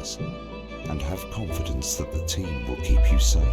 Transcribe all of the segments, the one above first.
surroundings and have confidence that the team will keep you safe.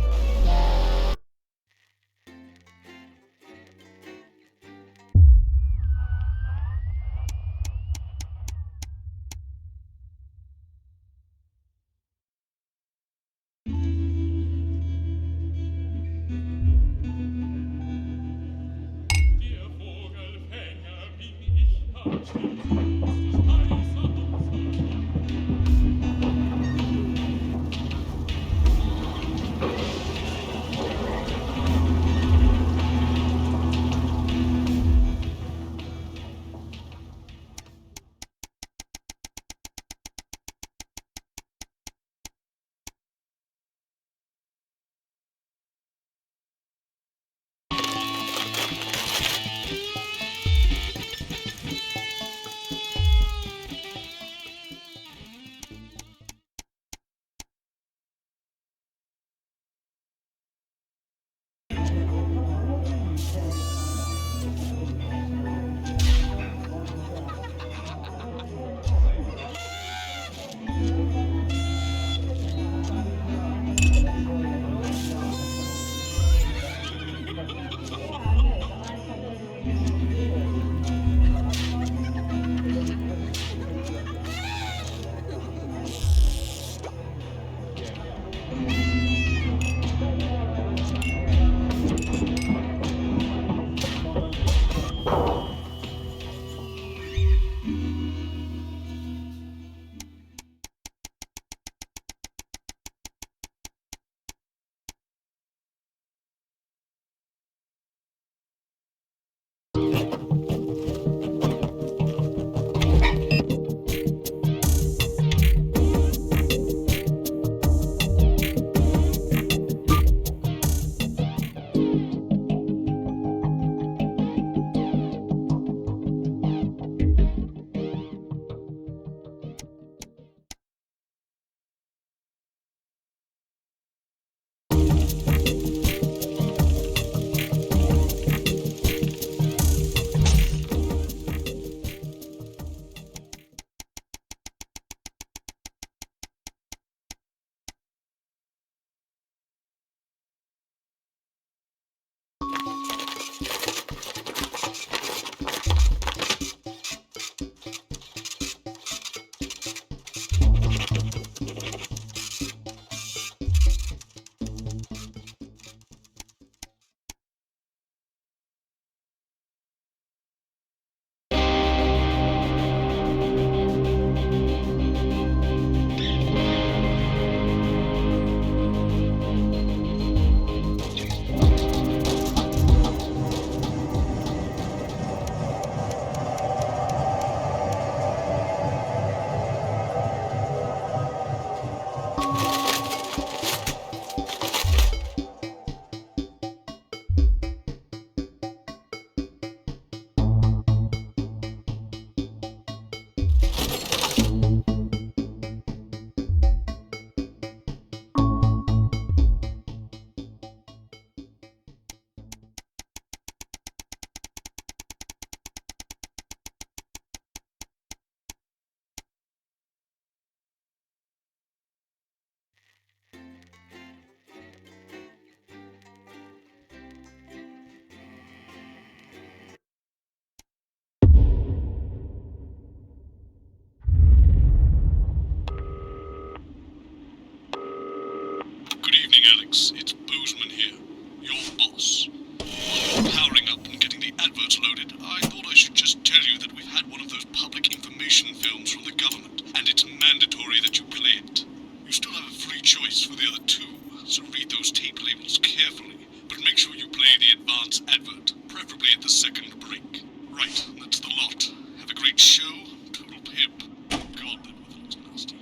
Good evening, Alex. It's Boozman here, your boss. While powering up and getting the adverts loaded, I thought I should just tell you that we've had one of those public information films from the government, and it's mandatory that you play it. You still have a free choice for the other two, so read those tape labels carefully, but make sure you play the advance advert, preferably at the second break. Right, that's the lot. Have a great show. Total pimp. God, that weather looks nasty.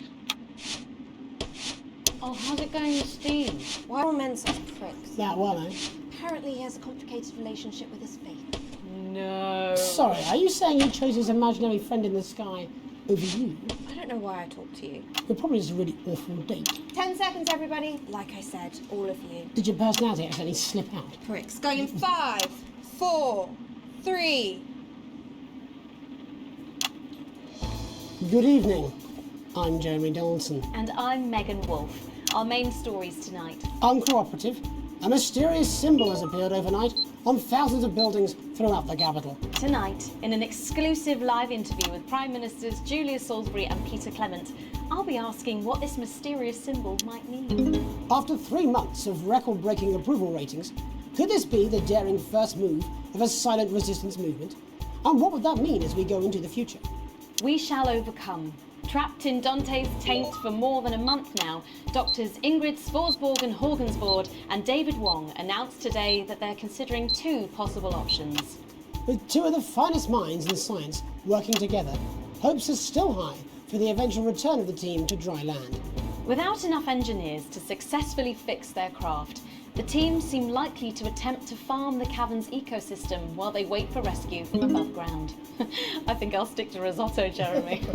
Oh, how's it going with Steve? Why are all men such pricks? That well, eh? Apparently he has a complicated relationship with his faith. No. Sorry, are you saying he chose his imaginary friend in the sky over you? I don't know why I talk to you. You're probably just a really awful date. 10 seconds, everybody. Like I said, all of you. Did your personality accidentally slip out? Pricks. Going in 5, 4, 3. Good evening. I'm Jeremy Dawson. And I'm Megan Wolfe. Our main stories tonight. Uncooperative. A mysterious symbol has appeared overnight on thousands of buildings throughout the capital. Tonight, in an exclusive live interview with Prime Ministers Julia Salisbury and Peter Clement, I'll be asking what this mysterious symbol might mean. After 3 months of record-breaking approval ratings, could this be the daring first move of a silent resistance movement? And what would that mean as we go into the future? We shall overcome. Trapped in Dante's taint for more than a month now, doctors Ingrid Svorsborg Horgensvoord and David Wong announced today that they're considering 2 possible options. With 2 of the finest minds in science working together, hopes are still high for the eventual return of the team to dry land. Without enough engineers to successfully fix their craft, the team seem likely to attempt to farm the cavern's ecosystem while they wait for rescue from above ground. I think I'll stick to risotto, Jeremy.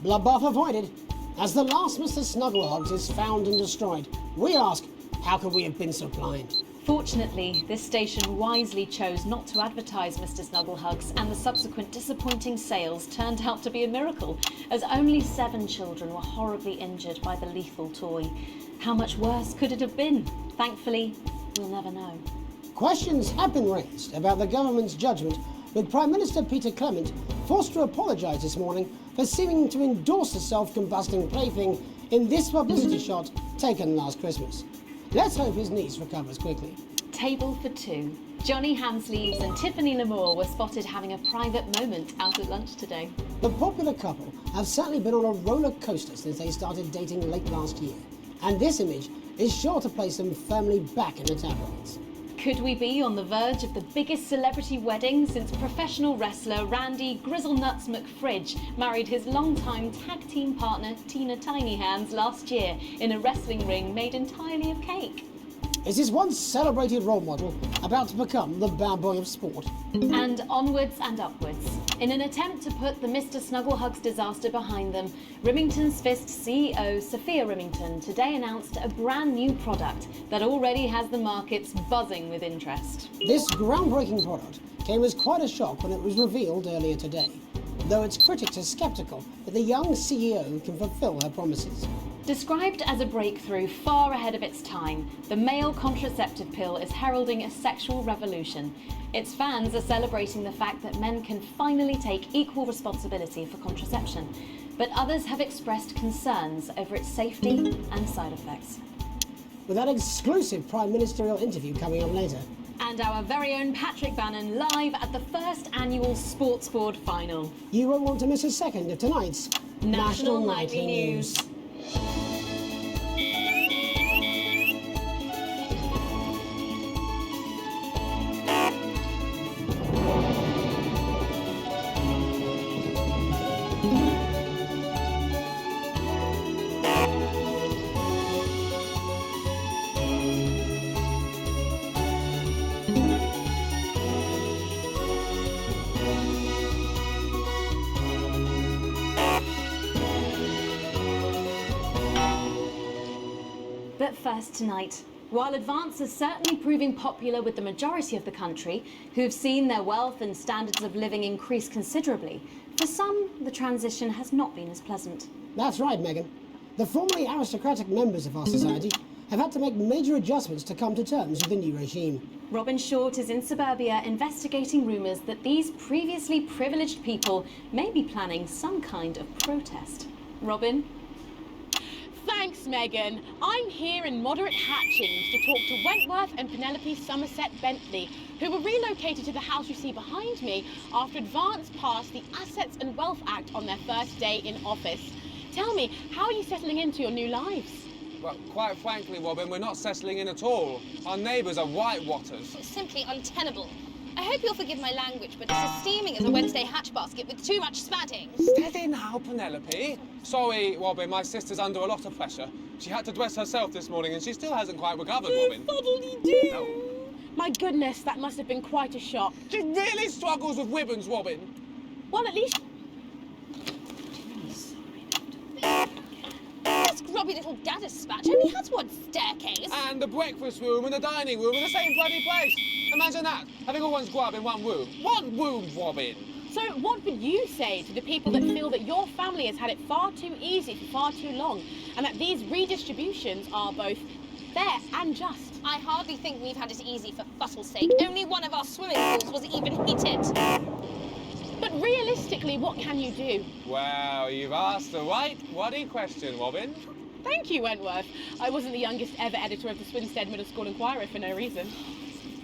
Bloodbath avoided. As the last Mr. Snugglehugs is found and destroyed, we ask, how could we have been so blind? Fortunately, this station wisely chose not to advertise Mr. Snugglehugs, and the subsequent disappointing sales turned out to be a miracle, as only 7 children were horribly injured by the lethal toy. How much worse could it have been? Thankfully, we'll never know. Questions have been raised about the government's judgment, with Prime Minister Peter Clement forced to apologise this morning for seeming to endorse the self-combusting plaything in this publicity shot taken last Christmas. Let's hope his niece recovers quickly. Table for 2. Johnny Hansleaves and Tiffany Lamore were spotted having a private moment out at lunch today. The popular couple have certainly been on a roller coaster since they started dating late last year, and this image is sure to place them firmly back in the tabloids. Could we be on the verge of the biggest celebrity wedding since professional wrestler Randy Grizzlenuts McFridge married his longtime tag team partner Tina Tiny Hands last year in a wrestling ring made entirely of cake? Is his once celebrated role model about to become the bad boy of sport? And onwards and upwards. In an attempt to put the Mr. Snugglehugs disaster behind them, Rimington's Fist CEO Sophia Rimington today announced a brand new product that already has the markets buzzing with interest. This groundbreaking product came as quite a shock when it was revealed earlier today, though its critics are sceptical that the young CEO can fulfill her promises. Described as a breakthrough far ahead of its time, the male contraceptive pill is heralding a sexual revolution. Its fans are celebrating the fact that men can finally take equal responsibility for contraception, but others have expressed concerns over its safety and side effects. With that exclusive Prime Ministerial interview coming up later. And our very own Patrick Bannon live at the first annual Sports Board final. You won't want to miss a second of tonight's National Nightly News. But first tonight, while Advance is certainly proving popular with the majority of the country, who've seen their wealth and standards of living increase considerably, for some, the transition has not been as pleasant. That's right, Megan. The formerly aristocratic members of our society have had to make major adjustments to come to terms with the new regime. Robin Short is in suburbia investigating rumours that these previously privileged people may be planning some kind of protest. Robin? Thanks, Megan. I'm here in Moderate Hatchings to talk to Wentworth and Penelope Somerset Bentley, who were relocated to the house you see behind me after Advance passed the Assets and Wealth Act on their first day in office. Tell me, how are you settling into your new lives? Well, quite frankly, Robin, we're not settling in at all. Our neighbours are whitewatters. It's simply untenable. I hope you'll forgive my language, but it's as steaming as a Wednesday hatch basket with too much spatting. Steady now, Penelope. Sorry, Robin, my sister's under a lot of pressure. She had to dress herself this morning and she still hasn't quite recovered, Robin. Fuddly-doo! No. My goodness, that must have been quite a shock. She really struggles with ribbons, Robin. Well, at least... This grubby little gaddispatch only has one staircase. And the breakfast room and the dining room in the same bloody place. Imagine that, having all one's grub in one room. One room, Robin. So what would you say to the people that feel that your family has had it far too easy for far too long, and that these redistributions are both fair and just? I hardly think we've had it easy for fussle's sake. Only one of our swimming pools was even heated. But realistically, what can you do? Well, you've asked the right bloody question, Robin. Thank you, Wentworth. I wasn't the youngest ever editor of the Swinstead Middle School Inquirer for no reason.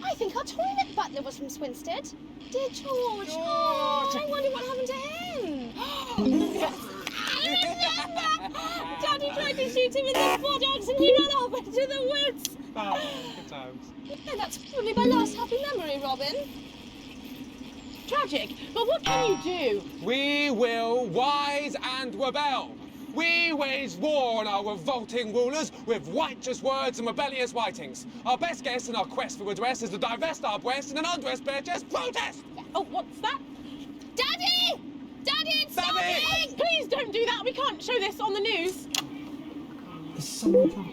I think our toilet butler was from Swinstead. Dear George. Oh, I wonder what happened to him. I remember! Daddy tried to shoot him in the buttocks and he ran off into the woods. Oh, good times. And that's probably my last happy memory, Robin. Tragic, but what can you do? We will rise and rebel. We wage war on our revolting rulers with righteous words and rebellious writings. Our best guess in our quest for redress is to divest our breasts in an undress bare-chest protest. Oh, what's that? Daddy! Daddy, it's Daddy! starting! Please don't do that. We can't show this on the news. Is someone coming?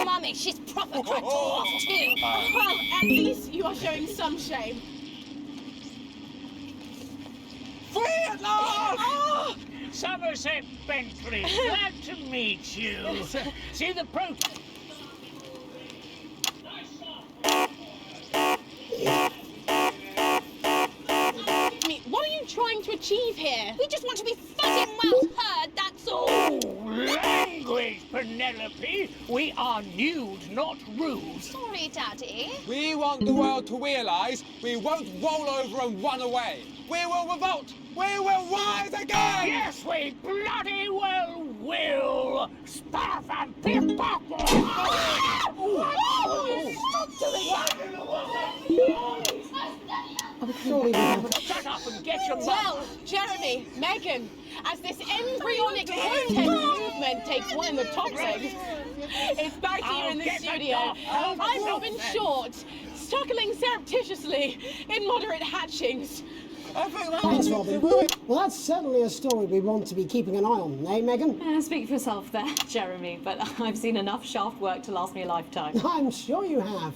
Mummy, she's proper cracked off too. Well, at least you are showing some shame. Free at last! Oh! Somerset Bentley, glad to meet you. See the protest. What are you trying to achieve here? We just want to be fucking well heard, that's all. Language, Penelope. We are nude, not rude. Sorry, Daddy. We want the world to realise we won't roll over and run away. We will revolt. We will rise again. Yes, we bloody well will. Spaff and pickpocket. Surely we have. Shut up and get your Well, mouth. Jeremy, Megan, as this embryonic protest movement takes one in the top legs, it's back here in the get the studio. dog. I'm Robin Short, struggling surreptitiously in moderate hatchings. Thanks, Robin. Well, that's certainly a story we want to be keeping an eye on, eh, Megan? Speak for yourself there, Jeremy, but I've seen enough shaft work to last me a lifetime. I'm sure you have.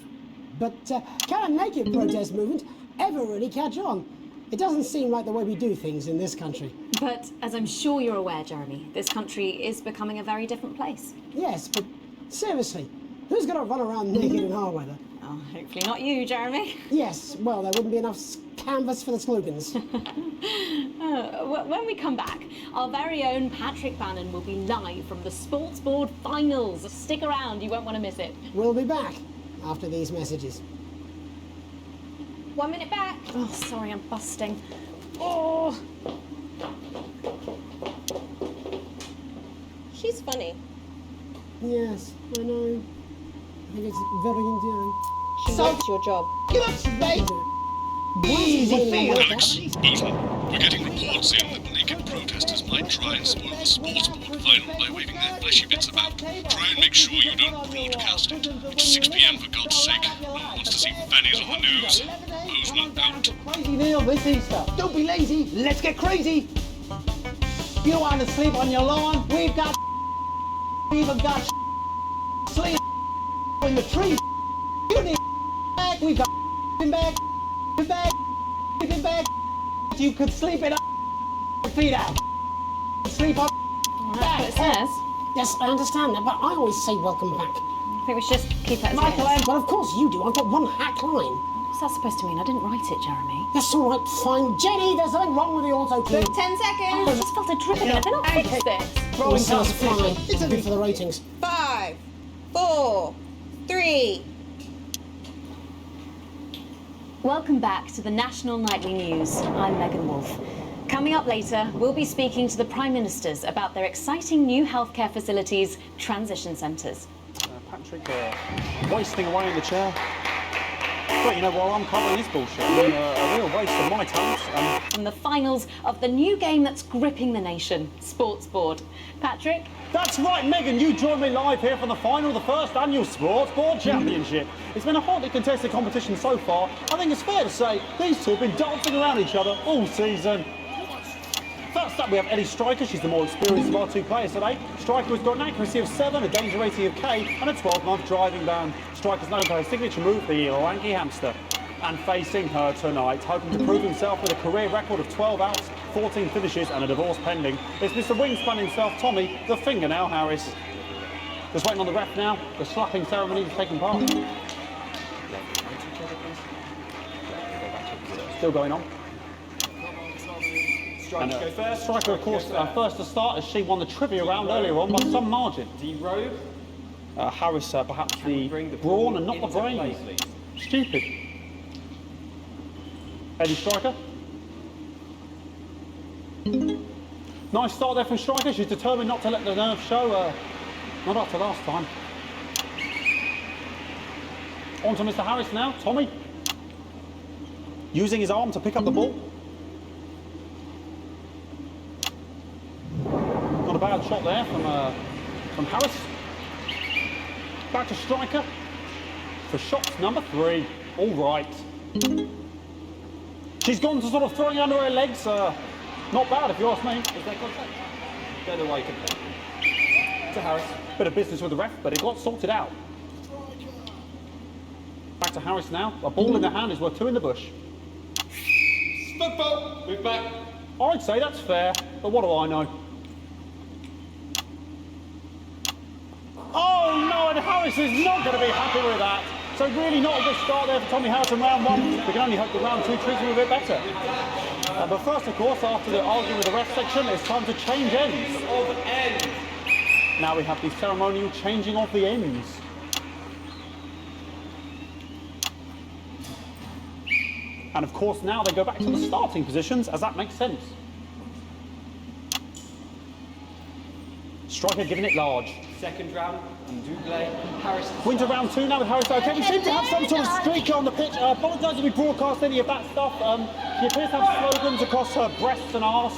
But can a naked protest movement ever really catch on? It doesn't seem like the way we do things in this country. But as I'm sure you're aware, Jeremy, this country is becoming a very different place. Yes, but seriously, who's going to run around naked in our weather? Oh, hopefully not you, Jeremy. Yes, well, there wouldn't be enough canvas for the slogans. When we come back, our very own Patrick Bannon will be live from the Sports Board Finals. Stick around, you won't want to miss it. We'll be back after these messages. 1 minute back. Oh, sorry, I'm busting. Oh! She's funny. Yes, I know. I think it's very endearing. She likes your job. Easy Alex, Boozman, we're getting reports in that naked protesters might try and spoil the sports board final by waving their fleshy bits about. Try and make sure you don't broadcast it. It's 6 p.m. for God's sake. No one wants to see fannies on the news. Boozman out. Crazy Neil this Easter. Don't be lazy. Let's get crazy. You want to sleep on your lawn? We've got even got sleep in the trees. You need bag. We've got bag. You could sleep in a feet out. Sleep on That's what it says. Yes, I understand that, but I always say welcome back. I think we should just keep it as it Michael, is. well, of course you do. I've got one hack line. What's that supposed to mean? I didn't write it, Jeremy. That's all right, fine. Jenny, there's something wrong with the auto-cue. 10 seconds. I just felt a drip again. They're not fixed this. Rolling sounds fine. It's good for the ratings. 5, 4, 3. Welcome back to the National Nightly News. I'm Megan Wolfe. Coming up later, we'll be speaking to the Prime Ministers about their exciting new healthcare facilities, transition centres. Patrick, wasting away in the chair. But you know, while I'm covering this bullshit, I mean, a real waste of my talent. From the finals of the new game that's gripping the nation, Sports Board. Patrick? That's right, Megan, you joined me live here from the final of the first annual Sports Board Championship. It's been a hotly contested competition so far. I think it's fair to say these two have been dancing around each other all season. First up, we have Ellie Striker. She's the more experienced of our two players today. Striker has got an accuracy of 7, a danger rating of K, and a 12-month driving ban. Striker's known for her signature move, the Lanky Hamster. And facing her tonight, hoping to prove himself with a career record of 12 outs, 14 finishes, and a divorce pending, it's Mr. Wingspan himself, Tommy, the Fingernail Harris. Just waiting on the ref now. The slapping ceremony is taking part. Still going on. Striker go first. Striker, of course, first to start as she won the trivia round earlier on by some margin. D-Robe. Harris, perhaps the brawn and not the brains. Stupid. Eddie Striker. Nice start there from Striker. She's determined not to let the nerves show. Not after last time. On to Mr. Harris now. Tommy. Using his arm to pick up the ball. Not a bad shot there from Harris. Back to Striker for shots number 3. All right. She's gone to sort of throwing under her legs. Not bad if you ask me. Is there contact? Don't know why you can play. To Harris. Bit of business with the ref, but it got sorted out. Back to Harris now. A ball in the hand is worth 2 in the bush. Football. Move back. I'd say that's fair, but what do I know? Oh no, and Harris is not going to be happy with that. So really not a good start there for Tommy Harris in round 1. We can only hope that round 2 treats him a bit better. But first, of course, after the arguing with the ref section, it's time to change ends. Of ends. Now we have the ceremonial changing of the ends. And of course, now they go back to the starting positions, as that makes sense. Striker giving it large. Second round, and Doublé. Harris. Winter round 2 now with Harris. Okay, we seem to have some sort of streaker on the pitch. Apologise if we broadcast any of that stuff. She appears to have slogans across her breasts and arse.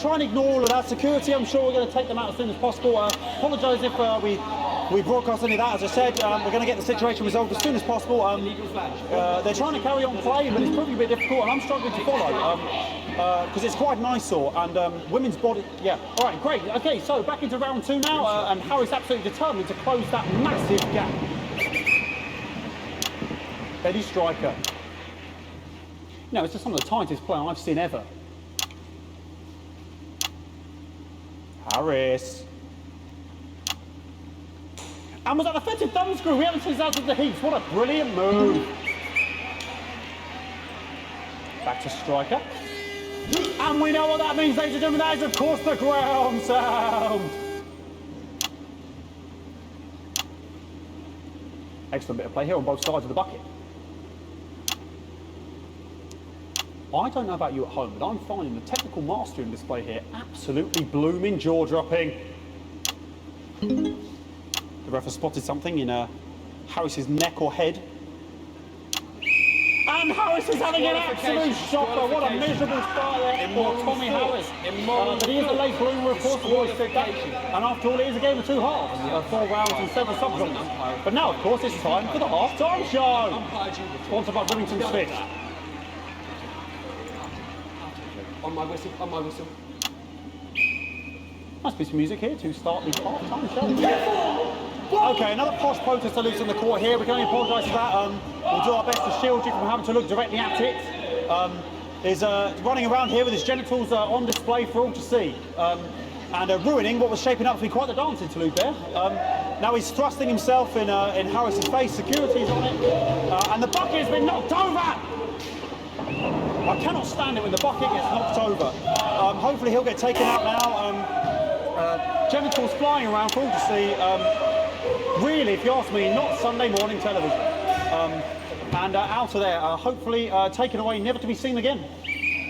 Try and ignore all of that. Security, I'm sure we're going to take them out as soon as possible. Apologise if we broadcast any of that. As I said, we're going to get the situation resolved as soon as possible. They're trying to carry on playing, but it's proving a bit difficult, and I'm struggling to follow. Because it's quite an eyesore, and women's body, yeah. All right, great. Okay, so back into round 2 now, and Harris absolutely determined to close that massive gap. Eddie Striker. No, it's just some of the tightest play I've seen ever. Harris. And was that the fetid thumb screw? We haven't seen that of the heats. What a brilliant move. Back to Striker. And we know what that means, ladies and gentlemen. That is, of course, the ground sound. Excellent bit of play here on both sides of the bucket. I don't know about you at home, but I'm finding the technical mastery in display here absolutely blooming jaw-dropping. The ref has spotted something in Harris's neck or head. And Harris is having an absolute shocker. What a miserable start there for Tommy Harris. But he is a late bloomer, of course, we've always said that. And after all, it is a game of 2 halves, 4 rounds and 7 subgenres. But now, of course, it's time for the half-time show. Sponsored by Remington Smith. On my whistle, on my whistle. Nice piece of music here to start the half-time show. Okay, another posh protester loose on the court here. We can only apologise for that. We'll do our best to shield you from having to look directly at it. Is running around here with his genitals on display for all to see. And ruining what was shaping up to be quite the dance interlude there. Now he's thrusting himself in Harris's face. Security's on it. And the bucket has been knocked over! I cannot stand it when the bucket gets knocked over. Hopefully he'll get taken out now. Genitals flying around for all to see. Really, if you ask me, not Sunday morning television. And out of there, hopefully taken away, never to be seen again.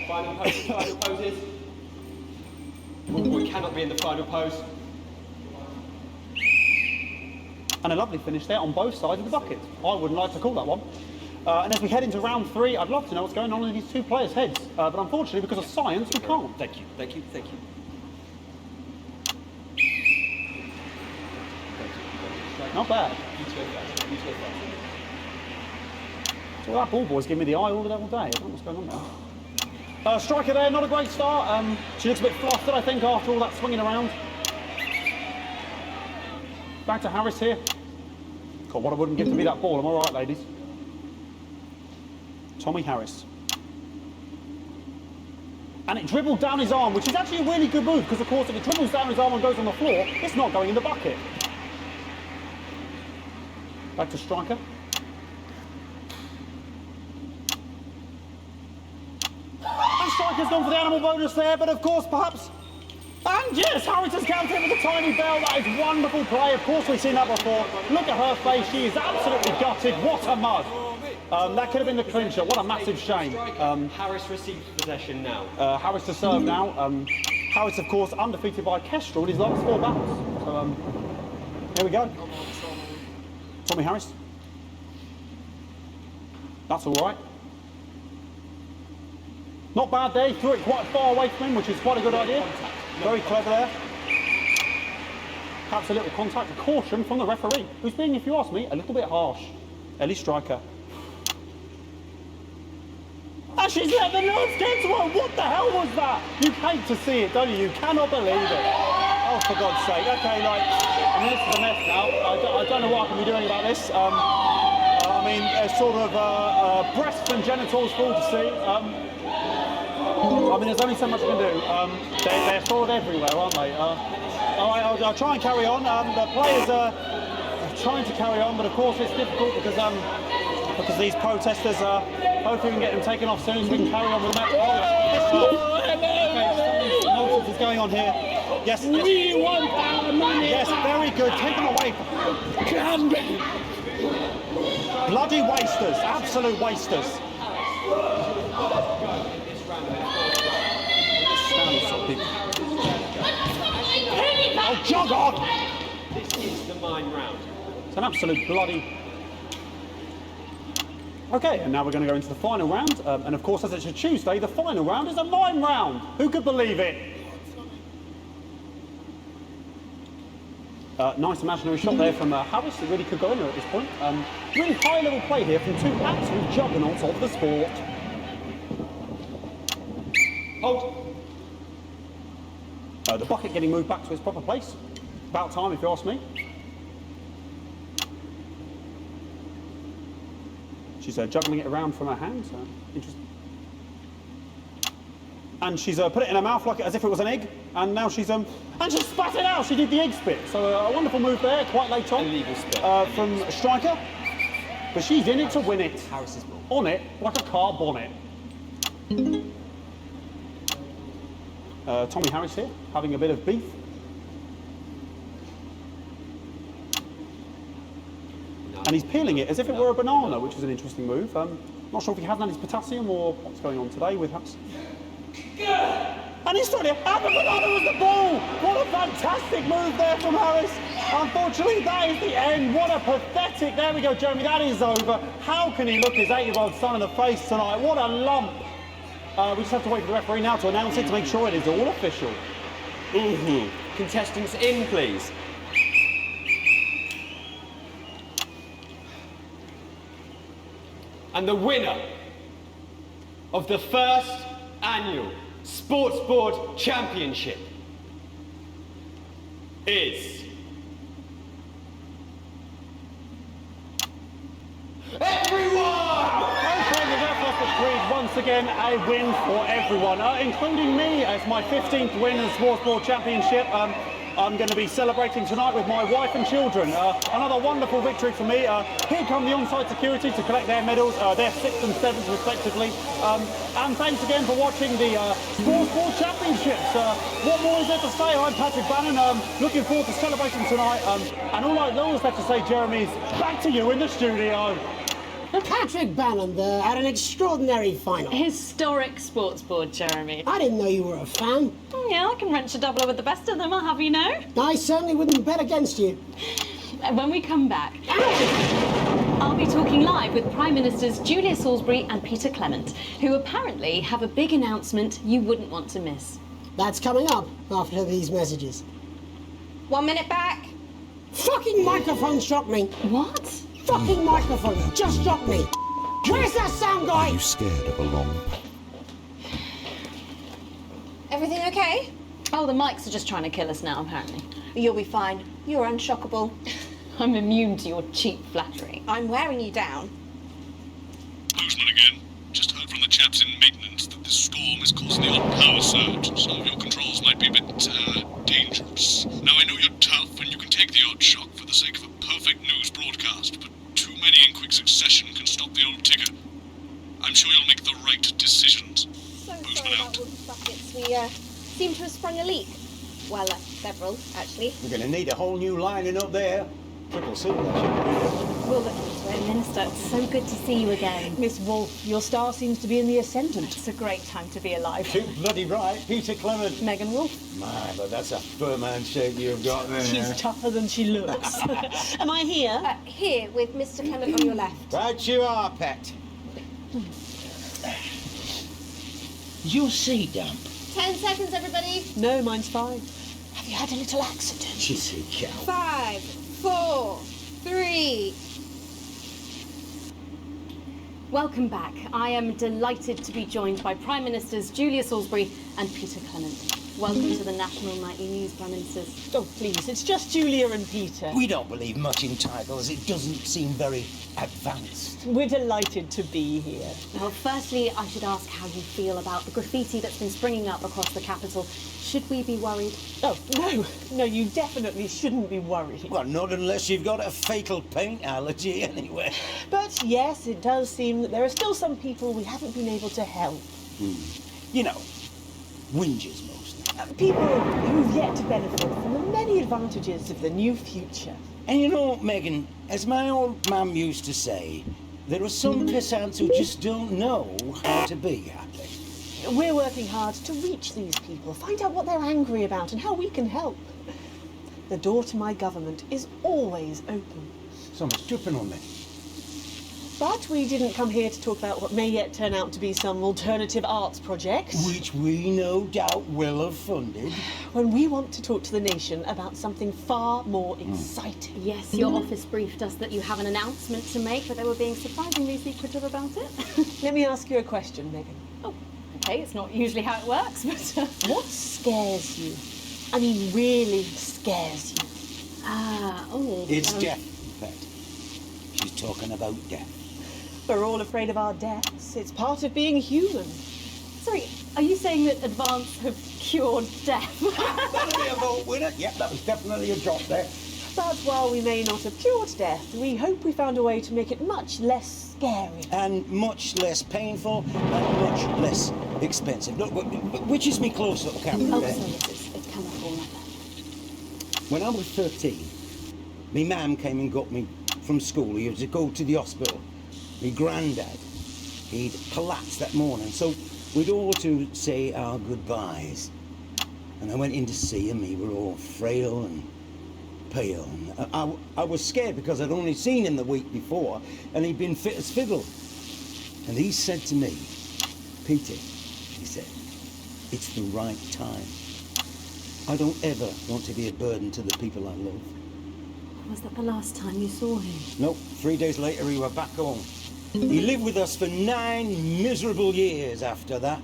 Final poses. We cannot be in the final pose. And a lovely finish there on both sides of the bucket. I wouldn't like to call that one. And as we head into round 3, I'd love to know what's going on in these 2 players' heads. But unfortunately, because of science, we can't. Thank you, thank you, thank you. Not bad. Well, that ball boy's giving me the eye all day. I don't know what's going on now. Striker there, not a great start. She looks a bit flustered, I think, after all that swinging around. Back to Harris here. God, what I wouldn't give to be that ball. Am I right, ladies? Tommy Harris. And it dribbled down his arm, which is actually a really good move, because, of course, if it dribbles down his arm and goes on the floor, it's not going in the bucket. Back to Striker. And Striker's gone for the animal bonus there, but, of course, perhaps... And yes, Harris has counted with a tiny bell. That is wonderful play. Of course, we've seen that before. Look at her face. She is absolutely gutted. What a mud. That could have been the clincher. What a massive shame. Harris receives possession now. Harris to serve now. Harris, of course, undefeated by Kestrel in his last 4 battles. So, here we go. Tommy Harris. That's all right. Not bad there. He threw it quite far away from him, which is quite a good idea. Very clever there. Perhaps a little contact, a caution from the referee, who's being, if you ask me, a little bit harsh. Ellie Striker. And she's let the nerves get to her. What the hell was that? You hate to see it, don't you? You cannot believe it. Oh, for God's sake. Okay, like, I mean, this is a mess now. I don't know what I can be doing about this. I mean, it's sort of breasts and genitals for all to see. I mean, there's only so much I can do. They're sort of everywhere, aren't they? I'll try and carry on. The players are trying to carry on, but of course it's difficult because these protesters are. Hopefully we can get them taken off soon so we can carry on with the match. Nonsense is going on here. Yes. We want our money. Yes, very good. Take them away. Bloody wasters. Absolute wasters. Oh, jog on! This is the mine round. It's an absolute bloody... Okay, and now we're going to go into the final round. And of course, as it's a Tuesday, the final round is a mime round. Who could believe it? Nice imaginary shot there from Harris. It really could go in there at this point. Really high-level play here from 2 absolute juggernauts of the sport. Hold. The bucket getting moved back to its proper place. About time, if you ask me. She's juggling it around from her hands. Interesting. And she's put it in her mouth like as if it was an egg. And now she's and she spat it out. She did the egg spit. So a wonderful move there, quite late on. Illegal spit. From Striker. But she's in it to win it. Harris's ball. On it like a car bonnet. Tommy Harris here, having a bit of beef. And he's peeling it as if it were a banana, which is an interesting move. Not sure if he hasn't had his potassium or what's going on today with us. And he's trying to... And the banana was the ball! What a fantastic move there from Harris. Unfortunately, that is the end. What a pathetic... There we go, Jeremy, that is over. How can he look his 8-year-old son in the face tonight? What a lump. We just have to wait for the referee now to announce it to make sure it is all official. Contestants in, please. And the winner of the first annual Sports Board Championship is... everyone! Once again, a win for everyone, including me as my 15th win in the Sports Board Championship. I'm going to be celebrating tonight with my wife and children. Another wonderful victory for me. Here come the on-site security to collect their medals, their 6th and 7th respectively. And thanks again for watching the Sports Board Championships. What more is there to say? I'm Patrick Bannon. Looking forward to celebrating tonight. And all that's left to say, Jeremy, is back to you in the studio. Patrick Bannon there had an extraordinary final. Historic sports board, Jeremy. I didn't know you were a fan. Yeah, I can wrench a doubler with the best of them, I'll have you know. I certainly wouldn't bet against you. When we come back, I'll be talking live with Prime Ministers Julia Salisbury and Peter Clement, who apparently have a big announcement you wouldn't want to miss. That's coming up after these messages. 1 minute back. Fucking microphone struck me. What? Fucking microphone just struck me. Where's that sound guy? Are you scared of a long... Everything okay? Oh, the mics are just trying to kill us now, apparently. You'll be fine. You're unshockable. I'm immune to your cheap flattery. I'm wearing you down. Boozman again. Just heard from the chaps in maintenance that this storm is causing the odd power surge. Some of your controls might be a bit, dangerous. Now, I know you're tough and you can take the odd shock for the sake of a perfect news broadcast, but too many in quick succession can stop the old ticker. I'm sure you'll make the right decisions. So sorry about all the buckets. We, seem to have sprung a leak. Well, several, actually. We're going to need a whole new lining up there. Triple super. We'll look into it, Minister. It's so good to see you again. Miss Wolfe, your star seems to be in the ascendant. It's a great time to be alive. Too bloody right, Peter Clement. Megan Wolfe. My, but that's a firm handshake you've got there. She's tougher than she looks. Am I here? Here, with Mr. Clement on your left. Right you are, pet. Is your sea damp? 10 seconds, everybody. No, mine's fine. Have you had a little accident? Chissy cow. 5, 4, 3. Welcome back. I am delighted to be joined by Prime Ministers Julia Salisbury and Peter Clement. Welcome to the National Nightly News, Prime Ministers. Oh, please, it's just Julia and Peter. We don't believe much in titles. It doesn't seem very advanced. We're delighted to be here. Well, firstly, I should ask how you feel about the graffiti that's been springing up across the capital. Should we be worried? Oh, no, you definitely shouldn't be worried. Well, not unless you've got a fatal paint allergy, anyway. But yes, it does seem that there are still some people we haven't been able to help. You know, whingers mostly. People who've yet to benefit from the many advantages of the new future. And you know, Megan, as my old mum used to say, there are some pissants who just don't know how to be happy. We're working hard to reach these people, find out what they're angry about and how we can help. The door to my government is always open. Someone's tripping on me. But we didn't come here to talk about what may yet turn out to be some alternative arts project. Which we no doubt will have funded. When we want to talk to the nation about something far more exciting. Yes, your office briefed us that you have an announcement to make, but they were being surprisingly secretive about it. Let me ask you a question, Megan. Oh, okay, it's not usually how it works, but... What scares you? I mean, really scares you? It's death, in fact. She's talking about death. We're all afraid of our deaths. It's part of being human. Sorry, are you saying that Advance have cured death? That'll be a vote winner. Yep, that was definitely a drop there. But while we may not have cured death, we hope we found a way to make it much less scary. And much less painful and much less expensive. Look, which is me close-up camera Oh, there. sorry, it's camera all like that. When I was 13, my mum came and got me from school. He had to go to the hospital. My granddad, he'd collapsed that morning, so we'd all to say our goodbyes. And I went in to see him. He were all frail and pale. And I was scared because I'd only seen him the week before, and he'd been fit as fiddle. And he said to me, Peter, he said, it's the right time. I don't ever want to be a burden to the people I love. Was that the last time you saw him? Nope, 3 days later he were back home. He lived with us for 9 miserable years after that.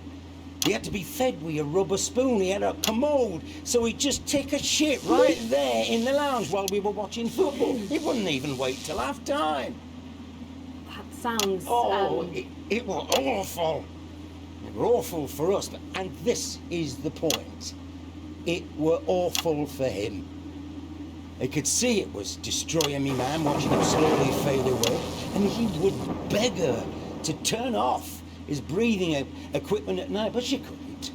He had to be fed with a rubber spoon. He had a commode, so he'd just take a shit right there in the lounge while we were watching football. He wouldn't even wait till half-time. That sounds... It was awful. It were awful for us, and this is the point. It were awful for him. They could see it was destroying me, man, watching him slowly fade away. And he would beg her to turn off his breathing equipment at night, but she couldn't.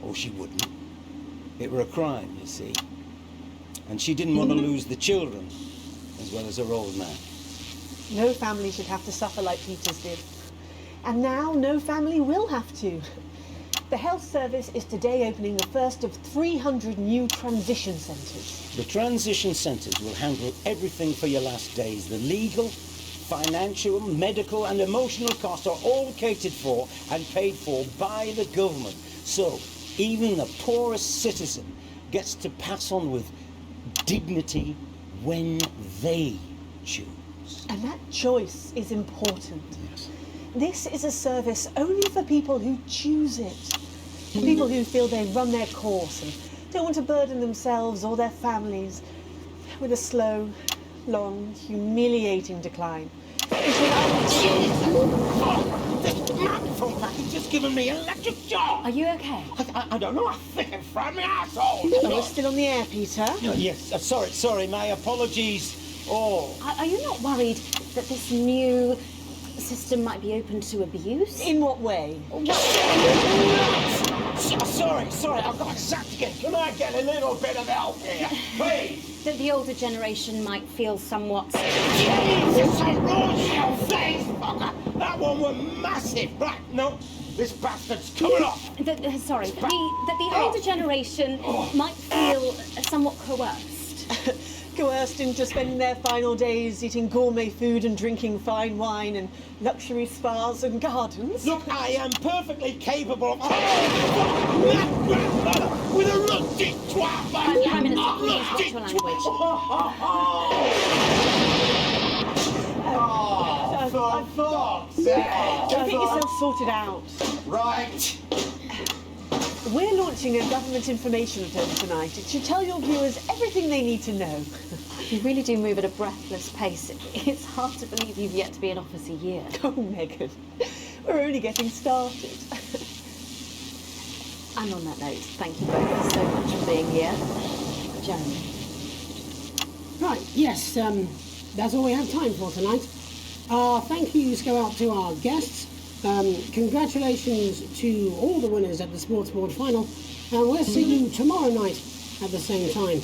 Or she wouldn't. It were a crime, you see. And she didn't want to lose the children, as well as her old man. No family should have to suffer like Peter's did. And now no family will have to. The health service is today opening the first of 300 new transition centres. The transition centres will handle everything for your last days. The legal, financial, medical and emotional costs are all catered for and paid for by the government. So even the poorest citizen gets to pass on with dignity when they choose. And that choice is important. Yes. This is a service only for people who choose it. People who feel they've run their course and don't want to burden themselves or their families with a slow, long, humiliating decline. This man from back has just given me an electric shock. Are you okay? I don't know. I think I'm from my asshole. Oh, we're still on the air, Peter. Yes, sorry, my apologies. Oh. Are you not worried that this new system might be open to abuse? In what way? Sorry, I've got sacked again. Can I get a little bit of help here, please? That the older generation might feel somewhat... Jesus, I roared your face, fucker! That one was massive. Right, no, this bastard's coming off. That the older generation might feel somewhat coerced. Coerced into spending their final days eating gourmet food and drinking fine wine and luxury spas and gardens. Look, I am perfectly capable of... that grandmother with a rusty twat, man! Prime Minister, please watch your language. For fuck's sake! Get yourself sorted out. Right. We're launching a government information film tonight. It should tell your viewers everything they need to know. You really do move at a breathless pace. It's hard to believe you've yet to be in office a year. Oh, Megan, we're only getting started. And on that note, thank you both so much for being here. Jeremy. Right, yes, that's all we have time for tonight. Our thank yous go out to our guests. Congratulations to all the winners at the Sports Board final, and we'll see you tomorrow night at the same time.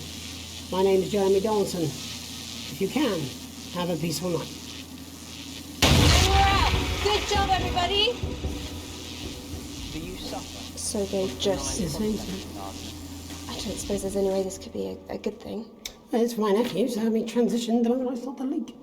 My name is Jeremy Donaldson. If you can, have a peaceful night. Good job, everybody. Do you suffer? So they've just... Yes, thank you. I don't suppose there's any way this could be a good thing. It's my nephew, so let me transition the moment I start the leak.